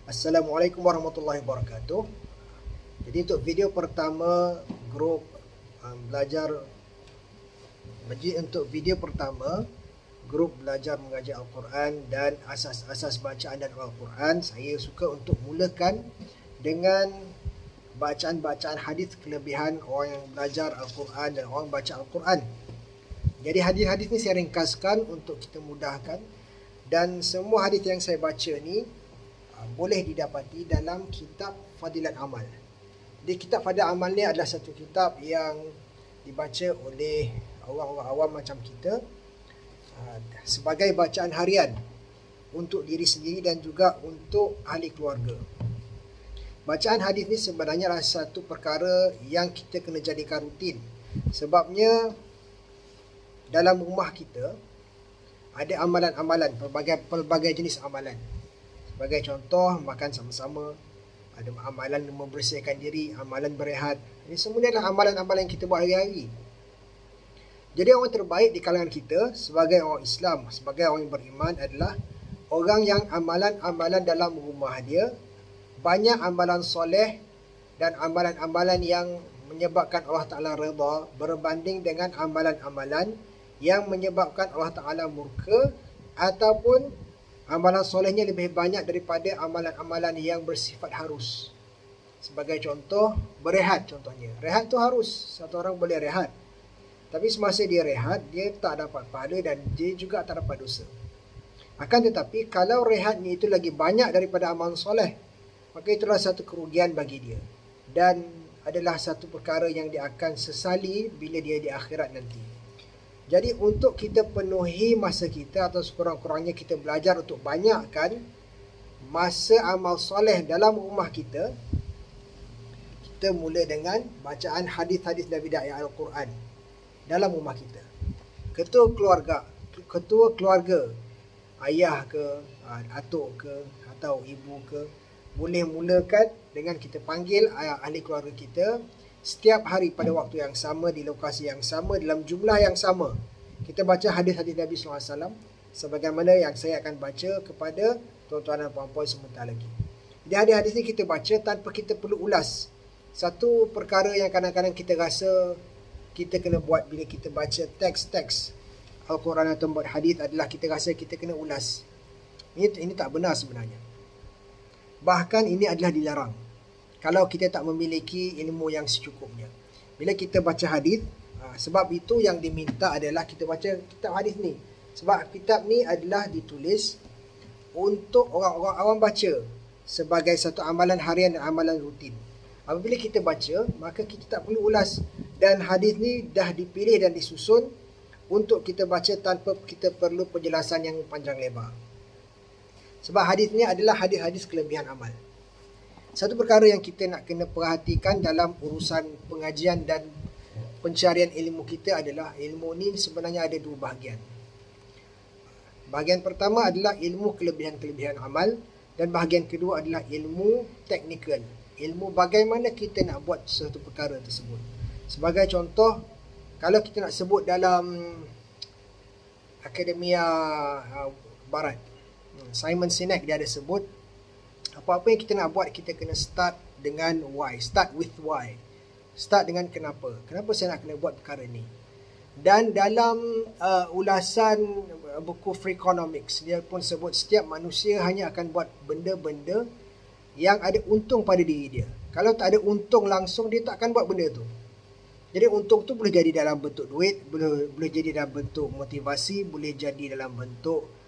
Assalamualaikum warahmatullahi wabarakatuh. Jadi untuk video pertama grup belajar untuk video pertama grup belajar mengaji Al-Quran dan asas-asas bacaan dan Al-Quran, saya suka untuk mulakan dengan bacaan-bacaan hadis kelebihan orang yang belajar Al-Quran dan orang baca Al-Quran. Jadi hadis-hadis ni saya ringkaskan untuk kita mudahkan, dan semua hadis yang saya baca ni boleh didapati dalam kitab Fadilat Amal. Jadi kitab Fadilat Amal ni adalah satu kitab yang dibaca oleh orang-orang awam macam kita sebagai bacaan harian untuk diri sendiri dan juga untuk ahli keluarga. Bacaan hadis ni sebenarnya adalah satu perkara yang kita kena jadikan rutin. Sebabnya dalam rumah kita ada amalan-amalan, pelbagai jenis amalan. Sebagai contoh, makan sama-sama, ada amalan membersihkan diri, amalan berehat. Ini semua adalah amalan-amalan yang kita buat hari-hari. Jadi orang terbaik di kalangan kita sebagai orang Islam, sebagai orang yang beriman adalah orang yang amalan-amalan dalam rumah dia banyak amalan soleh dan amalan-amalan yang menyebabkan Allah Ta'ala redha berbanding dengan amalan-amalan yang menyebabkan Allah Ta'ala murka, ataupun amalan solehnya lebih banyak daripada amalan-amalan yang bersifat harus. Sebagai contoh, berehat contohnya. Rehat tu harus, satu orang boleh rehat. Tapi semasa dia rehat, dia tak dapat pahala dan dia juga tak dapat dosa. Akan tetapi, kalau rehatnya itu lagi banyak daripada amalan soleh, maka itulah satu kerugian bagi dia. Dan adalah satu perkara yang dia akan sesali bila dia di akhirat nanti. Jadi untuk kita penuhi masa kita, atau sekurang-kurangnya kita belajar untuk banyakkan masa amal soleh dalam rumah kita, kita mula dengan bacaan hadis-hadis Nabi dan ayat Al-Quran dalam rumah kita. Ketua keluarga, ayah ke, atuk ke, atau ibu ke, boleh mulakan dengan kita panggil ahli keluarga kita setiap hari pada waktu yang sama, di lokasi yang sama, dalam jumlah yang sama. Kita baca hadis-hadis Nabi SAW sebagaimana yang saya akan baca kepada tuan-tuan dan puan-puan sebentar lagi. Jadi hadis-hadis ni kita baca tanpa kita perlu ulas. Satu perkara yang kadang-kadang kita rasa kita kena buat bila kita baca teks-teks Al-Quran atau buat hadis adalah kita rasa kita kena ulas. Ini tak benar sebenarnya. Bahkan ini adalah dilarang kalau kita tak memiliki ilmu yang secukupnya. Bila kita baca hadis, sebab itu yang diminta adalah kita baca kitab hadis ni. Sebab kitab ni adalah ditulis untuk orang-orang awam baca sebagai satu amalan harian dan amalan rutin. Apabila kita baca, maka kita tak perlu ulas. Dan hadis ni dah dipilih dan disusun untuk kita baca tanpa kita perlu penjelasan yang panjang lebar. Sebab hadis ni adalah hadis-hadis kelebihan amal. Satu perkara yang kita nak kena perhatikan dalam urusan pengajian dan pencarian ilmu kita adalah ilmu ni sebenarnya ada dua bahagian. Bahagian pertama adalah ilmu kelebihan-kelebihan amal, dan bahagian kedua adalah ilmu teknikal, ilmu bagaimana kita nak buat suatu perkara tersebut. Sebagai contoh, kalau kita nak sebut dalam Akademia Barat, Simon Sinek dia ada sebut, apa-apa yang kita nak buat, kita kena start dengan why. Start with why. Start dengan kenapa. Kenapa saya nak kena buat perkara ni. Dan dalam ulasan buku Freakonomics, dia pun sebut setiap manusia hanya akan buat benda-benda yang ada untung pada diri dia. Kalau tak ada untung langsung, dia tak akan buat benda tu. Jadi untung tu boleh jadi dalam bentuk duit, boleh jadi dalam bentuk motivasi, boleh jadi dalam bentuk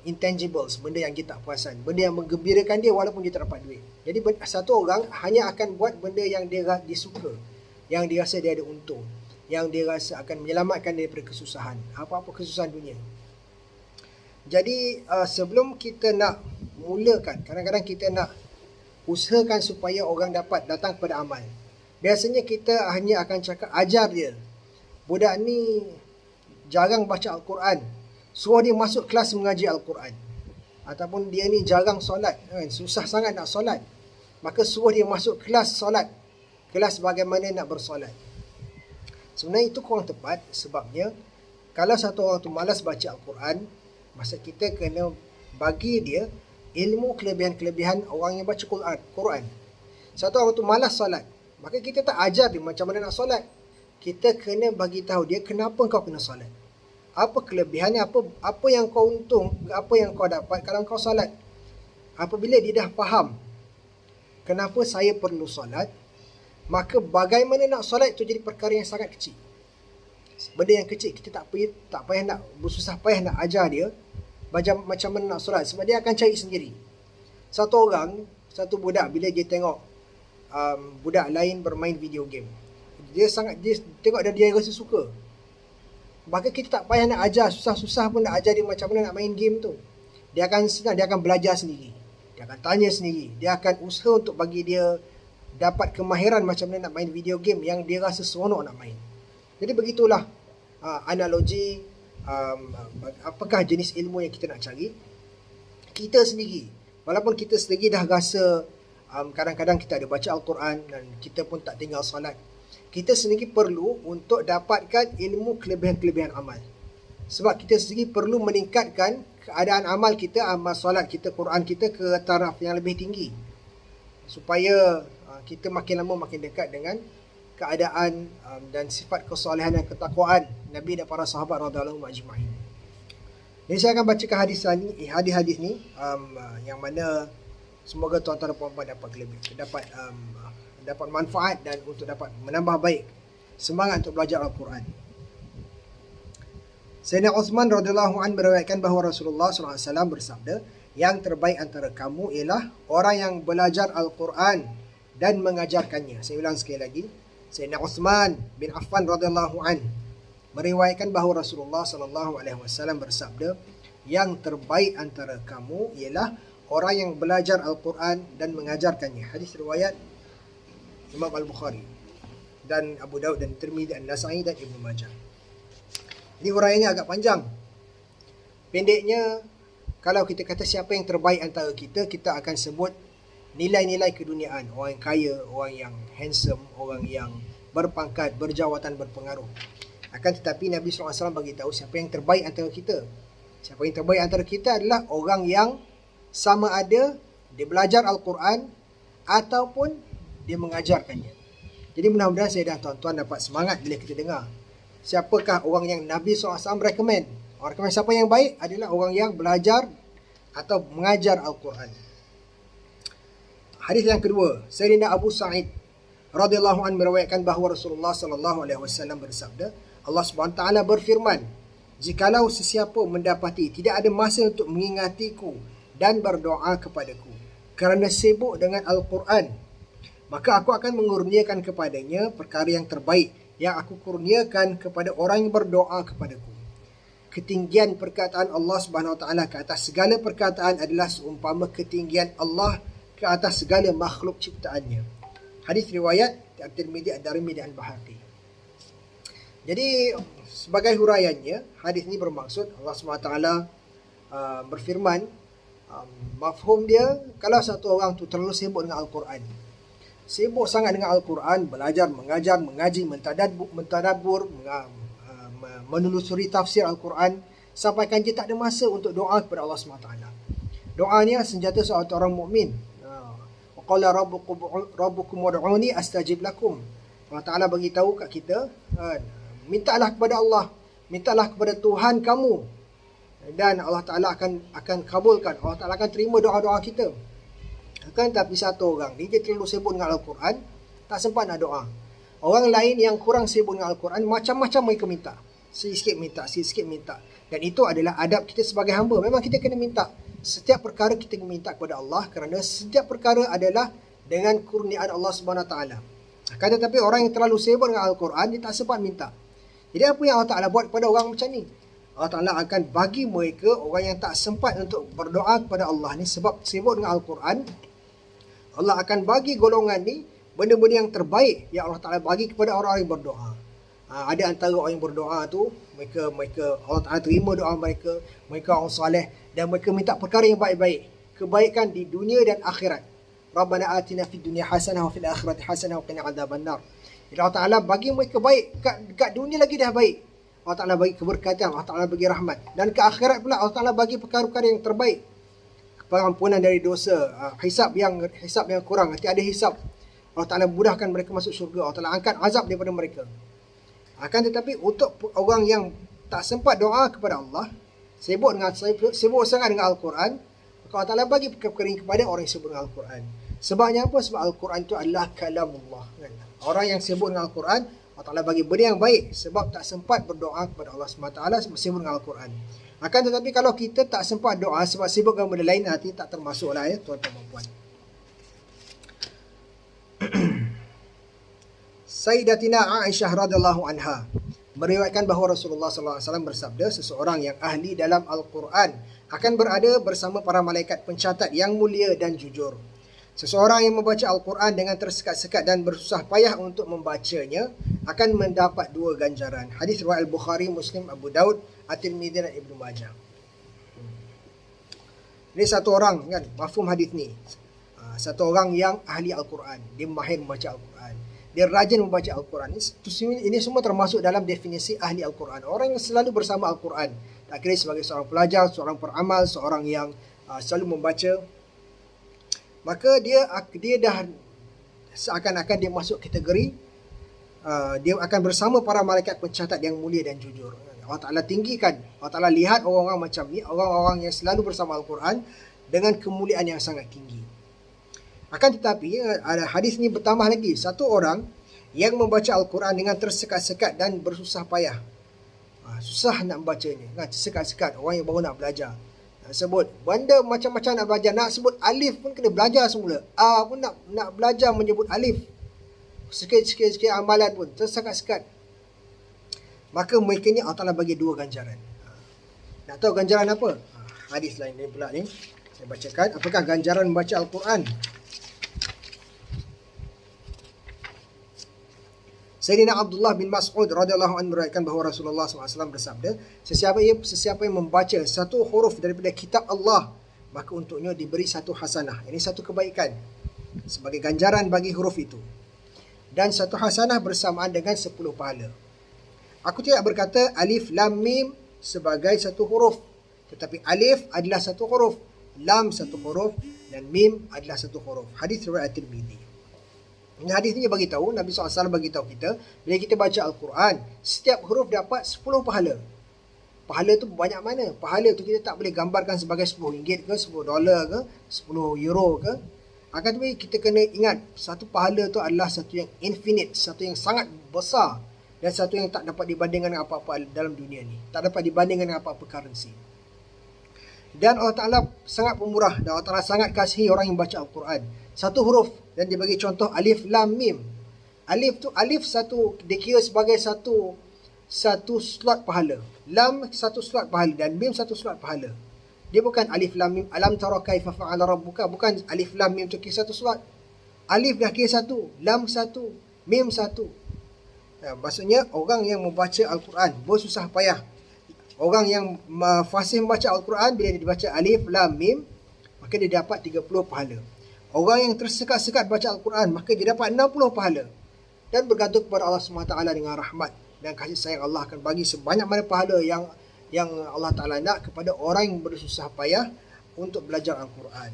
intangibles, benda yang kita tak perasan, benda yang menggembirakan dia walaupun dia tak dapat duit. Jadi satu orang hanya akan buat benda yang dia suka, yang dia rasa dia ada untung, yang dia rasa akan menyelamatkan dia daripada kesusahan, apa-apa kesusahan dunia. Jadi sebelum kita nak mulakan, kadang-kadang kita nak usahakan supaya orang dapat datang kepada amal. Biasanya kita hanya akan cakap, ajar dia, budak ni jarang baca Al-Quran, suruh dia masuk kelas mengaji Al-Quran. Ataupun dia ni jarang solat, susah sangat nak solat, maka suruh dia masuk kelas solat, kelas bagaimana nak bersolat. Sebenarnya itu kurang tepat. Sebabnya kalau satu orang tu malas baca Al-Quran, masa kita kena bagi dia ilmu kelebihan-kelebihan orang yang baca Quran. Satu orang tu malas solat, maka kita tak ajar dia macam mana nak solat. Kita kena bagi tahu dia kenapa kau kena solat. Apa kelebihannya, apa yang kau untung, apa yang kau dapat kalau kau solat. Apabila dia dah faham kenapa saya perlu solat, maka bagaimana nak solat itu jadi perkara yang sangat kecil. Benda yang kecil, kita tak payah nak bersusah payah nak ajar dia macam mana nak solat, sebab dia akan cari sendiri. Satu budak bila dia tengok budak lain bermain video game, dia tengok dia rasa suka. Maka kita tak payah nak ajar, susah-susah pun nak ajar dia macam mana nak main game tu. Dia akan senang, dia akan belajar sendiri. Dia akan tanya sendiri. Dia akan usaha untuk bagi dia dapat kemahiran macam mana nak main video game yang dia rasa seronok nak main. Jadi begitulah analogi apakah jenis ilmu yang kita nak cari. Kita sendiri, walaupun kita sendiri dah rasa kadang-kadang kita ada baca Al-Quran dan kita pun tak tinggal solat, kita sendiri perlu untuk dapatkan ilmu kelebihan-kelebihan amal. Sebab kita sendiri perlu meningkatkan keadaan amal kita, amal solat kita, Quran kita ke taraf yang lebih tinggi. Supaya kita makin lama makin dekat dengan keadaan dan sifat kesolehan dan ketakwaan Nabi dan para sahabat radhiyallahu ajma'in. Jadi saya akan bacakan hadis ni yang mana semoga tuan-tuan dan puan-puan dapat manfaat dan untuk dapat menambah baik semangat untuk belajar Al-Quran. Sayyidina Uthman radhiyallahu anhu meriwayatkan bahawa Rasulullah SAW bersabda, yang terbaik antara kamu ialah orang yang belajar Al-Quran dan mengajarkannya. Saya ulang sekali lagi. Sayyidina Uthman bin Affan radhiyallahu anhu meriwayatkan bahawa Rasulullah SAW bersabda, yang terbaik antara kamu ialah orang yang belajar Al-Quran dan mengajarkannya. Hadis riwayat Imam Al-Bukhari dan Abu Daud dan Tirmidzi dan Nasa'i dan Ibnu Majah. Ini huraiannya agak panjang. Pendeknya, kalau kita kata siapa yang terbaik antara kita, kita akan sebut nilai-nilai keduniaan. Orang yang kaya, orang yang handsome, orang yang berpangkat, berjawatan, berpengaruh. Akan tetapi Nabi SAW bagi tahu siapa yang terbaik antara kita. Siapa yang terbaik antara kita adalah orang yang sama ada dia belajar Al-Quran ataupun dia mengajarkannya. Jadi mudah-mudahan saya dan tuan-tuan dapat semangat bila kita dengar siapakah orang yang Nabi SAW recommend. Orang recommend siapa yang baik adalah orang yang belajar atau mengajar Al-Quran. Hadis yang kedua, Sayyidina Abu Sa'id radhiyallahu anhu meriwayatkan bahawa Rasulullah SAW bersabda, Allah SWT berfirman, jikalau sesiapa mendapati tidak ada masa untuk mengingatiku dan berdoa kepadaku kerana sibuk dengan Al-Quran, maka aku akan mengurniakan kepadanya perkara yang terbaik yang aku kurniakan kepada orang yang berdoa kepadaku. Ketinggian perkataan Allah Subhanahu Wa Taala ke atas segala perkataan adalah seumpama ketinggian Allah ke atas segala makhluk ciptaannya. Hadis riwayat At-Tirmidzi, Ad-Darimi dan Al-Bahaqi. Jadi sebagai huraiannya, hadis ini bermaksud Allah Subhanahu Wa Taala berfirman, mafhum dia, kalau satu orang tu terlalu sibuk dengan Al-Quran, sibuk sangat dengan Al-Quran, belajar, mengajar, mengaji, mentadabbur, menelusuri tafsir Al-Quran, sampaikan dia tak ada masa untuk doa kepada Allah SWT. Doa ni senjata seorang mukmin. Wa qala rabbukum ud'uni astajib lakum. Allah Ta'ala bagi tahu kat kita, mintalah kepada Allah, mintalah kepada Tuhan kamu, dan Allah Ta'ala akan kabulkan. Allah Ta'ala akan terima doa-doa kita. Kan tapi satu orang ni dia terlalu sibuk dengan Al-Quran, tak sempat nak doa. Orang lain yang kurang sibuk dengan Al-Quran, macam-macam mereka minta. Sikit minta. Dan itu adalah adab kita sebagai hamba. Memang kita kena minta. Setiap perkara kita minta kepada Allah, kerana setiap perkara adalah dengan kurniaan Allah Subhanahu Wa Taala. Akan tetapi orang yang terlalu sibuk dengan Al-Quran, dia tak sempat minta. Jadi apa yang Allah Ta'ala buat kepada orang macam ni? Allah Ta'ala akan bagi mereka, orang yang tak sempat untuk berdoa kepada Allah ni sebab sibuk dengan Al-Quran, Allah akan bagi golongan ni benda-benda yang terbaik yang Allah Ta'ala bagi kepada orang-orang yang berdoa. Ada antara orang yang berdoa tu, mereka Allah Ta'ala terima doa mereka orang soleh, dan mereka minta perkara yang baik-baik, kebaikan di dunia dan akhirat. Rabbana atina fid dunya hasanah wa fil akhirati hasanah wa qina adzabannar. Jadi Allah Ta'ala bagi mereka baik, kat dunia lagi dah baik. Allah Ta'ala bagi keberkatan, Allah Ta'ala bagi rahmat, dan ke akhirat pula Allah Ta'ala bagi perkara-perkara yang terbaik. pengampunan dari dosa, hisab yang kurang, nanti ada hisab. Allah Ta'ala mudahkan mereka masuk syurga, Allah Ta'ala angkat azab daripada mereka. Akan tetapi untuk orang yang tak sempat doa kepada Allah, sibuk sangat dengan Al-Quran, maka Allah Ta'ala bagi perkara ini kepada orang yang sibuk dengan Al-Quran. Sebabnya apa? Sebab Al-Quran itu adalah kalamullah, kan? Orang yang sibuk dengan Al-Quran, Allah Ta'ala bagi benda yang baik sebab tak sempat berdoa kepada Allah SWT sebab sibuk dengan Al-Quran. Akan tetapi kalau kita tak sempat doa sebab sibuk dengan benda lain, nanti tak termasuklah ya tuan-tuan dan puan. Sayyidatina Aisyah radhiyallahu anha meriwayatkan bahawa Rasulullah sallallahu alaihi wasallam bersabda, seseorang yang ahli dalam Al-Quran akan berada bersama para malaikat pencatat yang mulia dan jujur. Seseorang yang membaca Al-Quran dengan tersekat-sekat dan bersusah payah untuk membacanya akan mendapat 2 ganjaran. Hadis riwayat Al-Bukhari, Muslim, Abu Daud, At-Tirmidzi dan Ibnu Majah. Ini satu orang kan, mafhum hadis ni. Satu orang yang ahli Al-Quran, dia mahir membaca Al-Quran, dia rajin membaca Al-Quran. Ini semua termasuk dalam definisi ahli Al-Quran. Orang yang selalu bersama Al-Quran, tak kira sebagai seorang pelajar, seorang peramal, seorang yang selalu membaca, maka dia dah seakan-akan dia masuk kategori dia akan bersama para malaikat pencatat yang mulia dan jujur. Allah Ta'ala tinggikan, Allah Ta'ala lihat orang-orang macam ni, orang-orang yang selalu bersama Al-Quran dengan kemuliaan yang sangat tinggi. Akan tetapi ada hadis ni bertambah lagi, satu orang yang membaca Al-Quran dengan tersekat-sekat dan bersusah payah. Susah nak membacanya, kan? Tersekat-sekat, orang yang baru nak belajar. Sebut benda macam-macam nak belajar, nak sebut alif pun kena belajar semula. Pun nak belajar menyebut alif. Sikit-sikit amalan pun tersekat-sekat. Maka mereka ni Allah Ta'ala bagi 2 ganjaran. Nak tahu ganjaran apa? Hadis lain ni pula ni saya bacakan. Apakah ganjaran membaca Al-Quran? Sayyidina Abdullah bin Mas'ud radhiyallahu anhu meriwayatkan bahawa Rasulullah SAW bersabda, sesiapa yang membaca satu huruf daripada kitab Allah, maka untuknya diberi 1 hasanah. Ini 1 kebaikan sebagai ganjaran bagi huruf itu. Dan 1 hasanah bersamaan dengan 10 pahala. Aku tidak berkata alif lam mim sebagai 1 huruf, tetapi alif adalah 1 huruf, lam 1 huruf dan mim adalah 1 huruf. Hadis riwayat Tirmidzi. Ini hadis ni bagi tahu, Nabi SAW bagi tahu kita, bila kita baca Al-Quran, setiap huruf dapat 10 pahala. Pahala tu banyak mana? Pahala tu kita tak boleh gambarkan sebagai RM10 ke, $10 ke, €10 ke. Akan tetapi kita kena ingat, satu pahala tu adalah satu yang infinite, satu yang sangat besar dan satu yang tak dapat dibandingkan dengan apa-apa dalam dunia ni. Tak dapat dibandingkan dengan apa-apa currency. Dan Allah Ta'ala sangat pemurah dan Allah Ta'ala sangat kasihi orang yang baca Al-Quran. 1 huruf, dan dia bagi contoh alif lam mim. Alif tu, alif satu dikira sebagai satu slot pahala. Lam 1 slot pahala dan mim 1 slot pahala. Dia bukan alif lam mim alam tara kaifa fa'ala rabbuka, bukan alif lam mim tu kira 1 slot. Alif dah kira 1, lam 1, mim 1. Maksudnya orang yang membaca Al-Quran bersusah payah. Orang yang fasih membaca Al-Quran, bila dia dibaca alif lam mim, maka dia dapat 30 pahala. Orang yang tersekat-sekat baca Al-Quran, maka dia dapat 60 pahala. Dan bergantung kepada Allah SWT dengan rahmat dan kasih sayang, Allah akan bagi sebanyak mana pahala yang Allah Ta'ala nak kepada orang yang bersusah payah untuk belajar Al-Quran.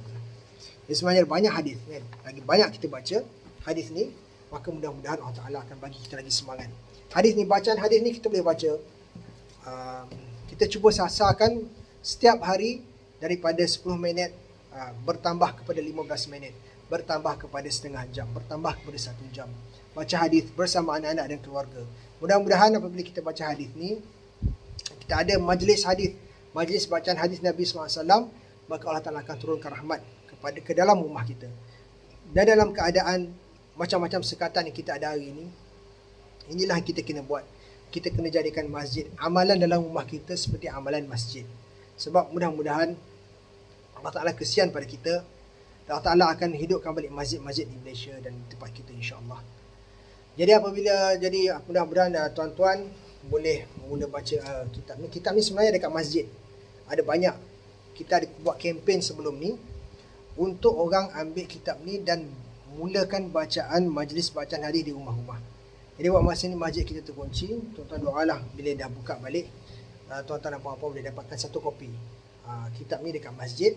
Jadi sebenarnya banyak hadis, kan? Lagi banyak kita baca hadis ni, maka mudah-mudahan Allah Ta'ala akan bagi kita lagi semangat. Hadis ni, bacaan hadis ni kita boleh baca, kita cuba sasarkan setiap hari daripada 10 minit bertambah kepada 15 minit, bertambah kepada setengah jam, bertambah kepada 1 jam. Baca hadis bersama anak-anak dan keluarga. Mudah-mudahan apabila kita baca hadis ni, kita ada majlis hadis, majlis bacaan hadis Nabi SAW, maka Allah Ta'ala akan turunkan rahmat ke dalam rumah kita. Dan dalam keadaan macam-macam sekatan yang kita ada hari ini, inilah kita kena buat. Kita kena jadikan masjid, amalan dalam rumah kita seperti amalan masjid. Sebab mudah-mudahan Allah Ta'ala kesian pada kita, Allah Ta'ala akan hidupkan balik masjid-masjid di Malaysia dan di tempat kita, insyaAllah. Jadi mudah-mudahan tuan-tuan boleh mula baca kitab ni. Kitab ni sebenarnya dekat masjid ada banyak. Kita ada buat kempen sebelum ni untuk orang ambil kitab ni dan mulakan bacaan majlis bacaan hadis di rumah-rumah. Jadi buat masa ni masjid kita terkunci, tuan-tuan doalah bila dah buka balik, tuan-tuan dan puan-puan boleh dapatkan 1 kopi kitab ni dekat masjid.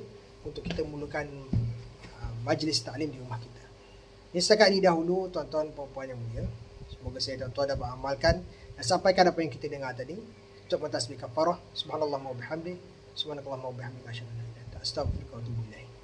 untuk kita mulakan majlis taklim di rumah kita. Ini setakat ini dahulu tuan-tuan puan-puan yang mulia. Semoga saya dan tuan dapat amalkan dan sampaikan apa yang kita dengar tadi. Ucap tasbih kafarah. Subhanallah wa bihamdi. Subhanallah wa bihamdi. Asyhadu an la ilaha illa anta astaghfiruka wa atubu ilaik.